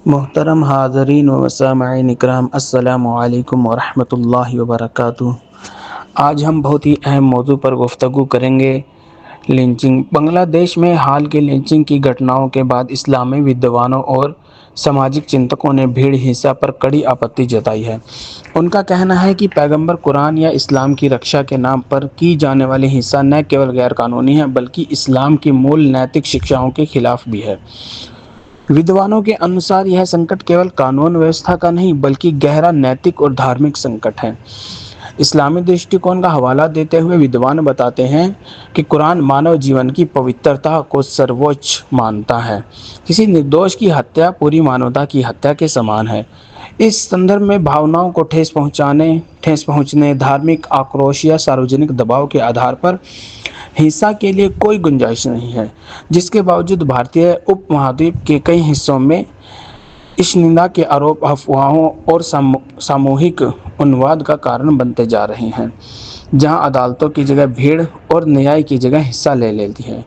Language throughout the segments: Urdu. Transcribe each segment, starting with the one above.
محترم حاضرین و سامعین اکرام، السلام علیکم ورحمۃ اللہ وبرکاتہ۔ آج ہم بہت ہی اہم موضوع پر گفتگو کریں گے، لنچنگ۔ بنگلہ دیش میں حال کے لنچنگ کی گھٹناؤں کے بعد اسلامی ودوانوں اور سماجک چنتکوں نے بھیڑ ہنسا پر کڑی آپتی جتائی ہے۔ ان کا کہنا ہے کہ پیغمبر قرآن یا اسلام کی رکشا کے نام پر کی جانے والی ہنسا نہ کیول غیر قانونی ہے بلکہ اسلام کی مول نیتک شکشاؤں کے خلاف بھی ہے۔ ودوانوں کے انوسار یہ سنکٹ کیول قانون ویوستھا کا نہیں بلکہ گہرا نیتک اور دھارمک سنکٹ ہے۔ اسلامی درشٹیکون کا حوالہ دیتے ہوئے ودوان بتاتے ہیں کہ قرآن مانو جیون کی پوترتا کو سرووچ مانتا ہے۔ کسی نردوش کی ہتیا پوری مانوتا کی ہتیا کے سمان ہے۔ اس سندربھ میں بھاوناؤں کو ٹھیس پہنچنے، دھارمک آکروش یا ساروجنک دباؤ کے آدھار پر ہنسا کے لیے کوئی گنجائش نہیں ہے، جس کے باوجود بھارتی اپ مہادویپ کے کئی حصوں میں اشنندا کے آروپ افواہوں اور ساموہک انواد کا کارن بنتے جا رہے ہیں، جہاں عدالتوں کی جگہ بھیڑ اور نیائے کی جگہ حصہ لے لیتی ہے۔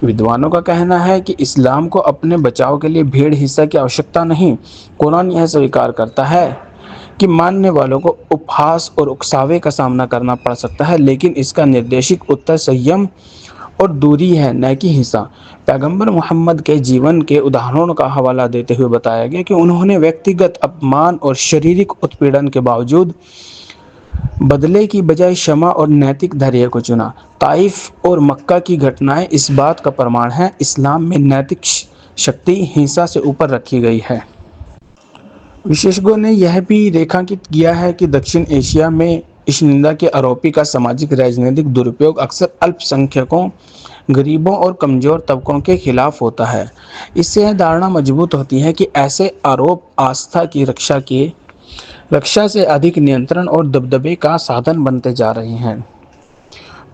ودوانوں کا کہنا ہے کہ اسلام کو اپنے بچاؤ کے لیے بھیڑ حصہ کی آوشکتا نہیں۔ قرآن یہ سویکار کرتا ہے کہ ماننے والوں کو اپہاس اور اکساوے کا سامنا کرنا پڑ سکتا ہے، لیکن اس کا نردیشک اتر سیم اور دوری ہے، نہ کہ ہنسا۔ پیغمبر محمد کے جیون کے اداہرنوں کا حوالہ دیتے ہوئے بتایا گیا کہ انہوں نے ویکتیگت اپمان اور شریرک اتپیڑن کے باوجود بدلے کی بجائے شمع اور نیتک دھیریہ کو چنا۔ طائف اور مکہ کی گھٹنائیں اس بات کا پرمان ہیں۔ اسلام میں نیتک شکتی ہنسا سے اوپر رکھی گئی ہے۔ وشیشجوں نے یہ بھی ریکھانکت کیا ہے کہ دکشن ایشیا میں اشنندا کے آروپی کا سماجک راجنیتک درپیوگ اکثر الپ سنکھیکوں، غریبوں اور کمزور طبقوں کے خلاف ہوتا ہے۔ اس سے یہ دھارنا مضبوط ہوتی ہے کہ ایسے آروپ آستھا کی رکشا سے ادھک نینترن اور دبدبے کا سادھن بنتے جا رہے ہیں۔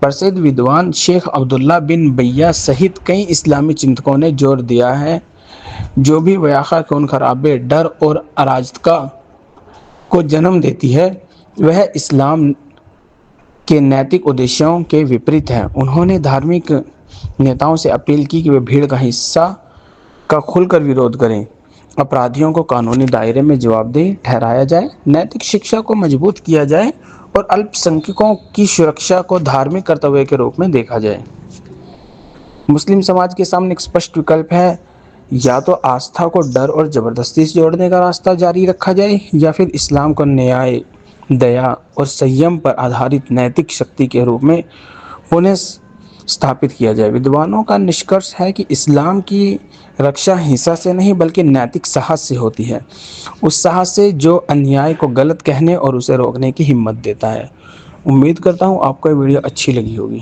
پرسدھ ودوان شیخ عبداللہ بن بھیا سہت کئی اسلامی چنتکوں نے زور دیا ہے جو بھی ویاخا خون خرابے، ڈر اور اراجکتا کو جنم دیتی ہے، وہ اسلام کے نیتک ادیشوں کے وپریت ہے۔ انہوں نے دھارمک نیتاؤں سے اپیل کی کہ وہ بھیڑ کا ہنسا کا کھل کر ویرودھ کریں، اپرادھیوں کو قانونی دائرے میں جواب دہ ٹھہرایا جائے، نیتک شکشا کو مضبوط کیا جائے اور الپ سنکھیکوں کی سرکشا کو دھارمک کرتویہ کے روپ میں دیکھا جائے۔ مسلم سماج کے سامنے ایک اسپشٹ وکلپ ہے، یا تو آستھا کو ڈر اور زبردستی سے جوڑنے کا راستہ جاری رکھا جائے یا پھر اسلام کو نیائے، دیا اور سیم پر آدھارت نیتک شکتی کے روپ میں پنہ استھاپت کیا جائے۔ ودوانوں کا نشکرش ہے کہ اسلام کی رکشا ہنسا سے نہیں بلکہ نیتک ساہس سے ہوتی ہے، اس ساہس سے جو انیائے کو غلط کہنے اور اسے روکنے کی ہمت دیتا ہے۔ امید کرتا ہوں آپ کو یہ ویڈیو اچھی لگی ہوگی۔